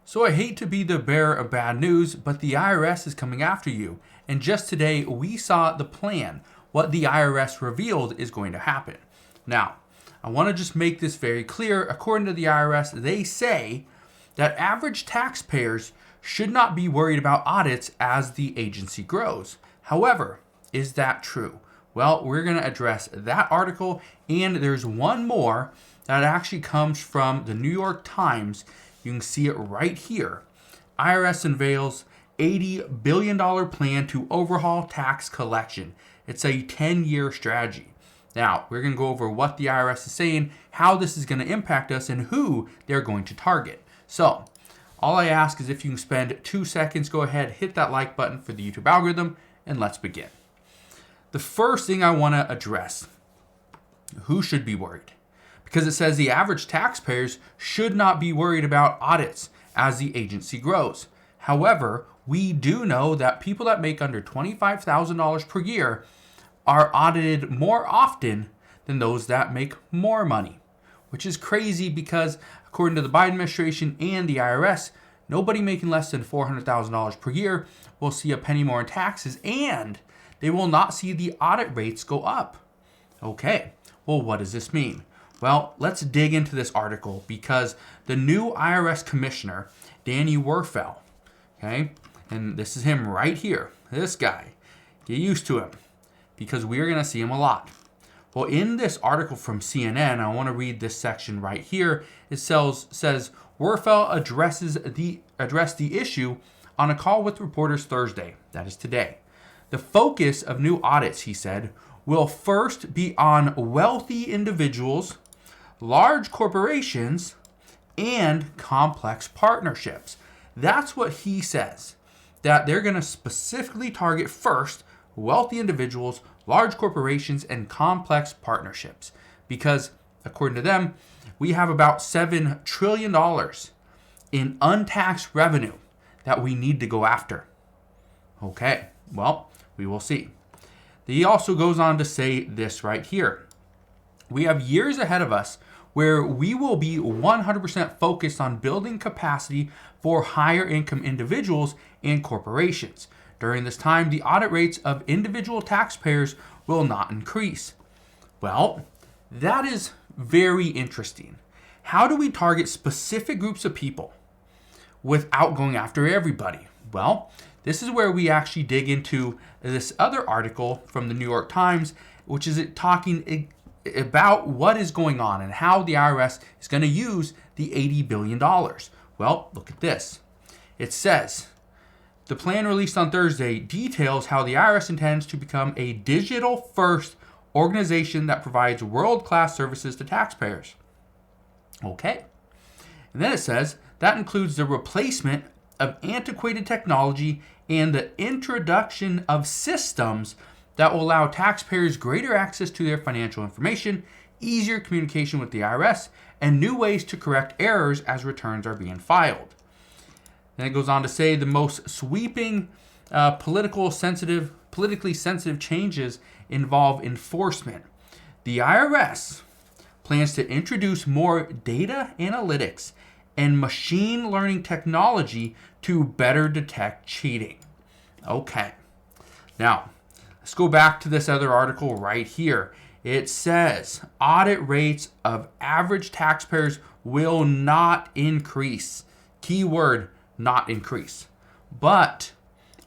So I hate to be the bearer of bad news, but the IRS is coming after you. And just today, we saw the plan. What the IRS revealed is going to happen. Now, I want to just make this very clear. According to the IRS, they say that average taxpayers should not be worried about audits as the agency grows. However, is that true? Well, we're going to address that article, and there's one more that actually comes from the New York Times. You can see it right here. IRS unveils $80 billion plan to overhaul tax collection. It's a 10-year strategy. Now, we're going to go over what the IRS is saying, how this is going to impact us, and who they're going to target. So, all I ask is if you can spend 2 seconds, go ahead, hit that like button for the YouTube algorithm, and let's begin. The first thing I want to address, who should be worried? Because it says the average taxpayers should not be worried about audits as the agency grows. However, we do know that people that make under $25,000 per year are audited more often than those that make more money, which is crazy because according to the Biden administration and the IRS, nobody making less than $400,000 per year will see a penny more in taxes, and they will not see the audit rates go up. Okay, well, what does this mean? Well, let's dig into this article because the new IRS commissioner, Danny Werfel, okay, and this is him right here, this guy, get used to him because we're going to see him a lot. Well, in this article from CNN, I want to read this section right here. It says Werfel addressed the issue on a call with reporters Thursday, that is today. The focus of new audits, he said, will first be on wealthy individuals, large corporations, and complex partnerships. That's what he says, that they're going to specifically target first wealthy individuals, large corporations, and complex partnerships. Because, according to them, we have about $7 trillion in untaxed revenue that we need to go after. Okay, well, we will see. He also goes on to say this right here. We have years ahead of us where we will be 100% focused on building capacity for higher income individuals and corporations. During this time, the audit rates of individual taxpayers will not increase. Well, that is very interesting. How do we target specific groups of people without going after everybody? Well, this is where we actually dig into this other article from the New York Times, which is talking about what is going on and how the IRS is going to use the $80 billion. Well, look at this. It says, the plan released on Thursday details how the IRS intends to become a digital-first organization that provides world-class services to taxpayers. Okay. And then it says that includes the replacement of antiquated technology and the introduction of systems that will allow taxpayers greater access to their financial information, easier communication with the IRS, and new ways to correct errors as returns are being filed. Then it goes on to say the most sweeping politically sensitive changes involve enforcement. The IRS plans to introduce more data analytics and machine learning technology to better detect cheating. Okay. Now, let's go back to this other article right here. It says audit rates of average taxpayers will not increase. Keyword, not increase. But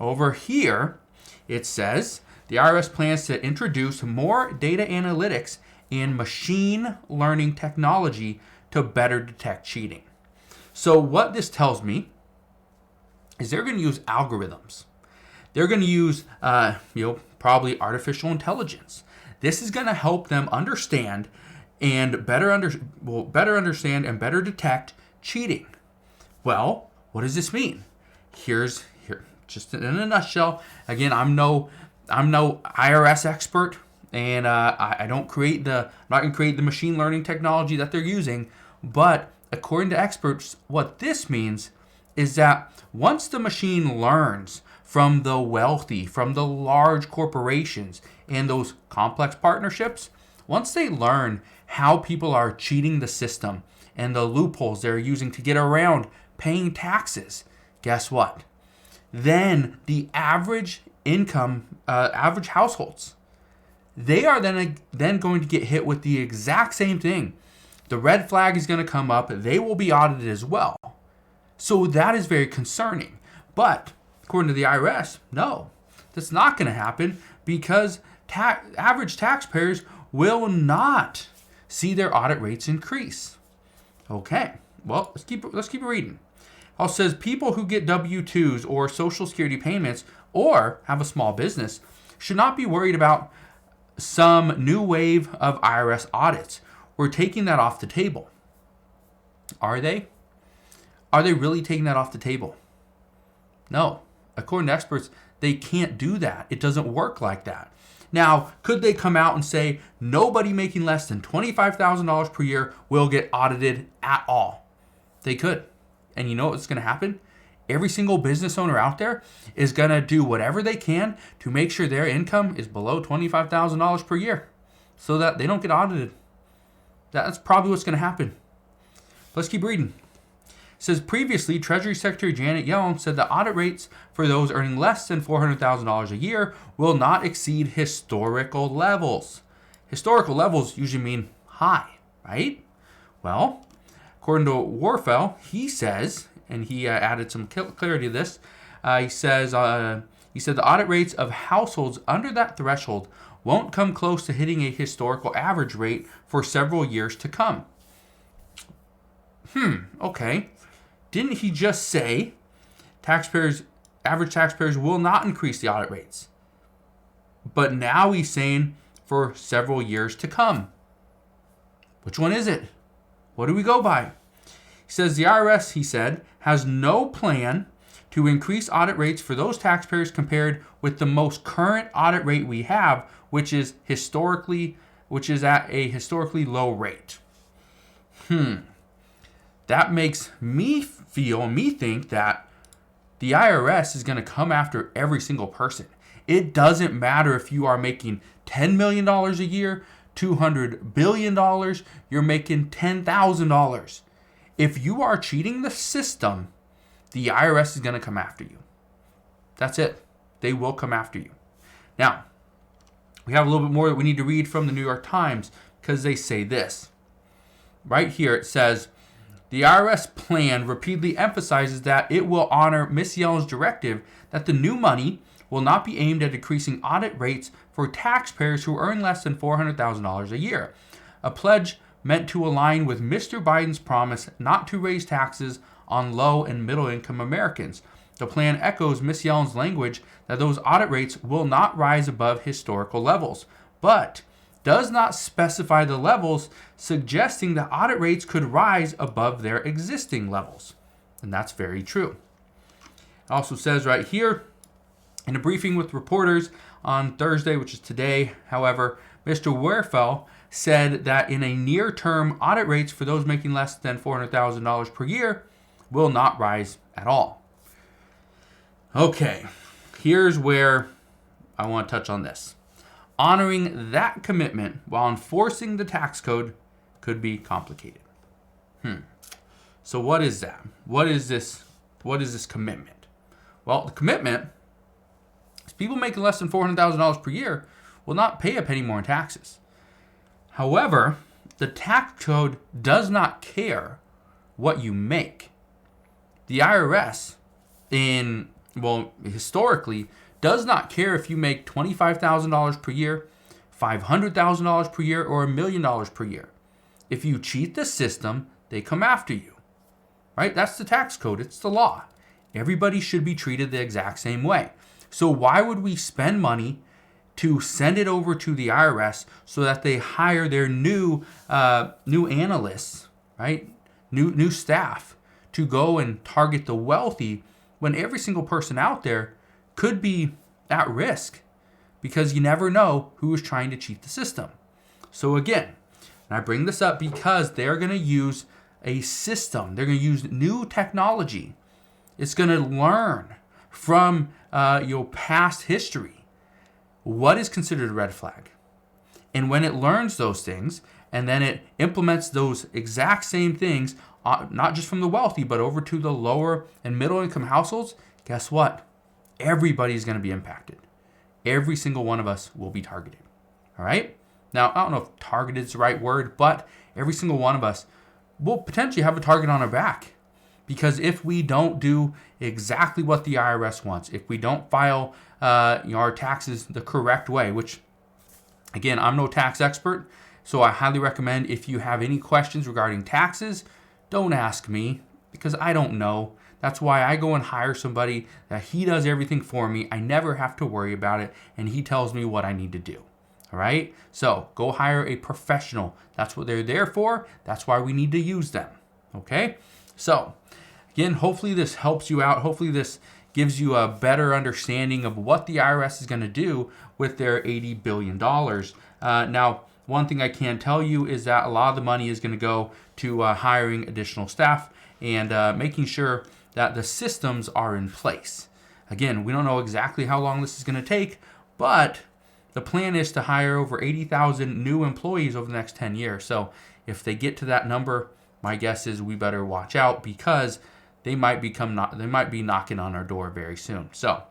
over here, it says the IRS plans to introduce more data analytics and machine learning technology to better detect cheating. So what this tells me is they're going to use algorithms. They're going to use, probably artificial intelligence. This is going to help them understand and better understand and better detect cheating. Well, what does this mean? Here, just in a nutshell. Again, I'm no IRS expert, and I'm not going to create the machine learning technology that they're using. But according to experts, what this means is that once the machine learns from the wealthy, from the large corporations and those complex partnerships, once they learn how people are cheating the system and the loopholes they're using to get around paying taxes, guess what? Then the average income, average households, they are then going to get hit with the exact same thing. The red flag is going to come up. They will be audited as well. So that is very concerning. But according to the IRS, no, that's not going to happen because average taxpayers will not see their audit rates increase. Okay, well, let's keep reading. It also says people who get W-2s or Social Security payments or have a small business should not be worried about some new wave of IRS audits. We're taking that off the table. Are they? Are they really taking that off the table? No. According to experts, they can't do that. It doesn't work like that. Now, could they come out and say nobody making less than $25,000 per year will get audited at all? They could. And you know what's going to happen? Every single business owner out there is going to do whatever they can to make sure their income is below $25,000 per year so that they don't get audited. That's probably what's going to happen. Let's keep reading. It says previously, Treasury Secretary Janet Yellen said that audit rates for those earning less than $400,000 a year will not exceed historical levels. Historical levels usually mean high, right? Well, according to Warfel, he says, and he added some clarity to this, he said the audit rates of households under that threshold won't come close to hitting a historical average rate for several years to come. Okay. Didn't he just say average taxpayers will not increase the audit rates? But now he's saying for several years to come. Which one is it? What do we go by? He says the IRS, he said, has no plan to increase audit rates for those taxpayers compared with the most current audit rate we have, which is at a historically low rate. That makes me think that the IRS is going to come after every single person. It doesn't matter if you are making $10 million a year, $200 billion, you're making $10,000. If you are cheating the system, the IRS is going to come after you. That's it. They will come after you. Now, we have a little bit more that we need to read from the New York Times because they say this. Right here it says, the IRS plan repeatedly emphasizes that it will honor Ms. Yellen's directive that the new money will not be aimed at decreasing audit rates for taxpayers who earn less than $400,000 a year, a pledge meant to align with Mr. Biden's promise not to raise taxes on low and middle income Americans. The plan echoes Ms. Yellen's language that those audit rates will not rise above historical levels, but does not specify the levels, suggesting that audit rates could rise above their existing levels. And that's very true. It also says right here, in a briefing with reporters on Thursday, which is today, however, Mr. Werfel said that in a near term, audit rates for those making less than $400,000 per year will not rise at all. Okay, here's where I want to touch on this. Honoring that commitment while enforcing the tax code could be complicated. So what is that? What is this commitment? Well, the commitment is people making less than $400,000 per year will not pay a penny more in taxes. However, the tax code does not care what you make. The IRS, historically, does not care if you make $25,000 per year, $500,000 per year, or $1 million per year. If you cheat the system, they come after you. Right? That's the tax code. It's the law. Everybody should be treated the exact same way. So why would we spend money to send it over to the IRS so that they hire their new analysts, right? New staff to go and target the wealthy when every single person out there could be at risk because you never know who is trying to cheat the system. So again, and I bring this up because they're going to use a system. They're going to use new technology. It's going to learn from past history what is considered a red flag. And when it learns those things and then it implements those exact same things not just from the wealthy, but over to the lower and middle income households, guess what? Everybody's going to be impacted. Every single one of us will be targeted. All right? Now, I don't know if targeted is the right word, but every single one of us will potentially have a target on our back. Because if we don't do exactly what the IRS wants, if we don't file our taxes the correct way, which, again, I'm no tax expert, so I highly recommend if you have any questions regarding taxes, don't ask me because I don't know. That's why I go and hire somebody that he does everything for me. I never have to worry about it, and he tells me what I need to do. All right? So go hire a professional. That's what they're there for. That's why we need to use them. Okay? So, again, hopefully this helps you out. Hopefully this gives you a better understanding of what the IRS is going to do with their $80 billion. Now, one thing I can tell you is that a lot of the money is going to go to hiring additional staff and making sure that the systems are in place. Again, we don't know exactly how long this is going to take, but the plan is to hire over 80,000 new employees over the next 10 years. So if they get to that number, my guess is we better watch out because they might be knocking on our door very soon. So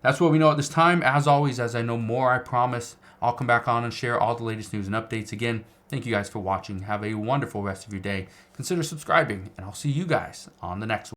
that's what we know at this time. As always, as I know more, I promise I'll come back on and share all the latest news and updates. Again, thank you guys for watching. Have a wonderful rest of your day. Consider subscribing, and I'll see you guys on the next one.